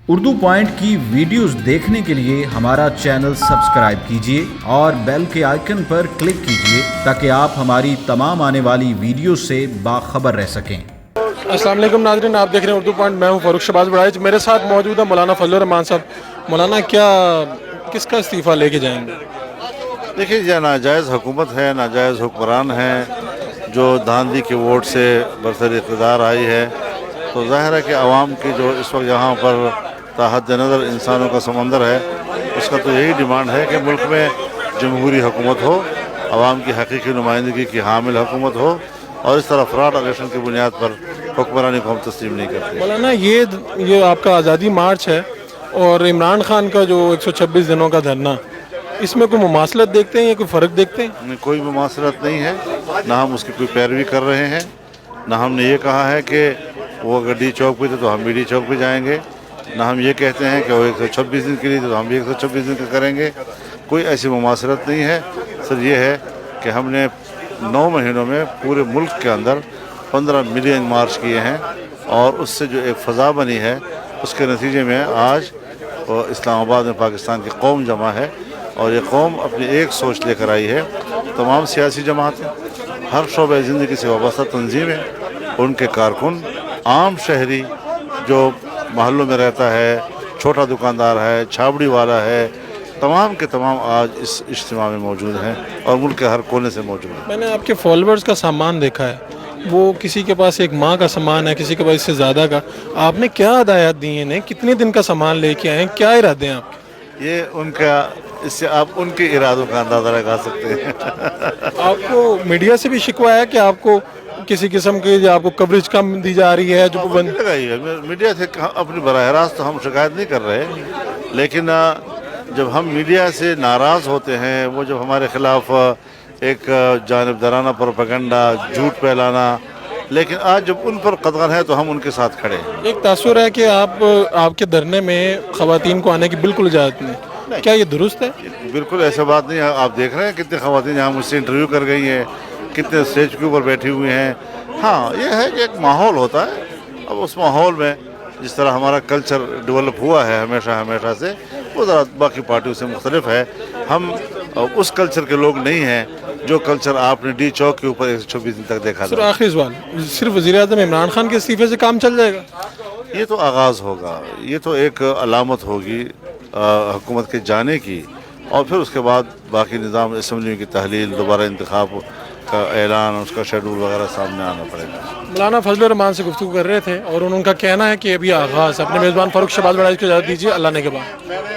Urdu point کی videos دیکھنے کے لیے ہمارا چینل سبسکرائب کیجیے اور بیل کے آئیکن پر کلک کیجیے تاکہ آپ ہماری تمام آنے والی ویڈیوز سے باخبر رہ سکیں۔ السلام علیکم ناظرین، آپ دیکھ رہے ہیں اردو پوائنٹ، میں ہوں فاروق شہباز بڑائچ، میرے ساتھ موجود ہے مولانا فضل الرحمان صاحب۔ مولانا کس کا استعفیٰ لے کے جائیں گے؟ دیکھیے، یہ ناجائز حکومت ہے، ناجائز حکمران ہیں جو دھاندلی کے ووٹ سے برسر اقتدار آئی ہے، تو ظاہر ہے کہ عوام کی جو اس وقت یہاں پر تحت نظر انسانوں کا سمندر ہے، اس کا تو یہی ڈیمانڈ ہے کہ ملک میں جمہوری حکومت ہو، عوام کی حقیقی نمائندگی کی حامل حکومت ہو، اور اس طرح فراڈ الیکشن کی بنیاد پر حکمرانی کو ہم تسلیم نہیں کرتے۔ مولانا یہ آپ کا آزادی مارچ ہے اور عمران خان کا جو 126 دنوں کا دھرنا، اس میں کوئی مماثلت دیکھتے ہیں یا کوئی فرق دیکھتے ہیں؟ کوئی مماثلت نہیں ہے، نہ ہم اس کی کوئی پیروی کر رہے ہیں، نہ ہم نے یہ کہا ہے کہ وہ اگر ڈی چوک پہ تھے تو ہم بھی ڈی چوک پہ جائیں گے، نہ ہم یہ کہتے ہیں کہ وہ 126 دن کے لیے تو ہم بھی 126 دن کا کریں گے۔ کوئی ایسی مماثلت نہیں ہے، صرف یہ ہے کہ ہم نے 9 مہینوں میں پورے ملک کے اندر 15 ملین مارچ کیے ہیں، اور اس سے جو ایک فضا بنی ہے، اس کے نتیجے میں آج اسلام آباد میں پاکستان کی قوم جمع ہے، اور یہ قوم اپنی ایک سوچ لے کر آئی ہے۔ تمام سیاسی جماعتیں، ہر شعبہ زندگی سے وابستہ تنظیمیں، ان کے کارکن، عام شہری جو محلوں میں رہتا ہے، چھوٹا دکاندار ہے، چھاوڑی والا ہے، تمام کے تمام آج اس اجتماع میں موجود ہیں اور ملک کے ہر کونے سے موجود ہیں۔ میں نے آپ کے فالوورز کا سامان دیکھا ہے، وہ کسی کے پاس ایک ماہ کا سامان ہے، کسی کے پاس اس سے زیادہ کا۔ آپ نے کیا ہدایات دی ہیں؟ کتنے دن کا سامان لے کے آئے ہیں؟ کیا ارادے ہیں آپ کے؟ یہ ان کا، اس سے آپ ان کے ارادوں کا اندازہ لگا سکتے ہیں۔ آپ کو میڈیا سے بھی شکوہ ہے کہ آپ کو کسی قسم کی آپ کو کوریج کم دی جا رہی ہے؟ جو پابندی لگائی ہے میڈیا سے، اپنی براہ راست ہم شکایت نہیں کر رہے، لیکن جب ہم میڈیا سے ناراض ہوتے ہیں، وہ جب ہمارے خلاف ایک جانبدارانہ پروپیگنڈا، جھوٹ پھیلانا، لیکن آج جب ان پر قدغن ہے تو ہم ان کے ساتھ کھڑے ہیں۔ ایک تاثر ہے کہ آپ کے دھرنے میں خواتین کو آنے کی بالکل اجازت نہیں، کیا یہ درست ہے؟ بالکل ایسا بات نہیں ہے، آپ دیکھ رہے ہیں کتنے خواتین یہاں مجھ سے انٹرویو کر گئی ہیں، کتنے اسٹیج کے اوپر بیٹھی ہوئی ہیں۔ ہاں، یہ ہے کہ ایک ماحول ہوتا ہے، اب اس ماحول میں جس طرح ہمارا کلچر ڈیولپ ہوا ہے ہمیشہ سے، وہ ذرا باقی پارٹیوں سے مختلف ہے۔ ہم اس کلچر کے لوگ نہیں ہیں جو کلچر آپ نے ڈی چوک کے اوپر 126 دن تک دیکھا تھا۔ آخری سوال، صرف وزیر اعظم عمران خان کے استعفے سے کام چل جائے گا؟ یہ تو آغاز ہوگا، یہ تو ایک علامت ہوگی حکومت کے جانے کی، اور پھر اس کے بعد باقی نظام اسمبلی کی تحلیل، دوبارہ انتخاب کا اعلان، اس کا شیڈول وغیرہ سامنے آنا پڑے گا۔ مولانا فضل الرحمان سے گفتگو کر رہے تھے، اور ان کا کہنا ہے کہ ابھی آغاز۔ اپنے میزبان فاروق شہباز بڑائچ کو اجازت دیجیے، اللہ نے کے بعد۔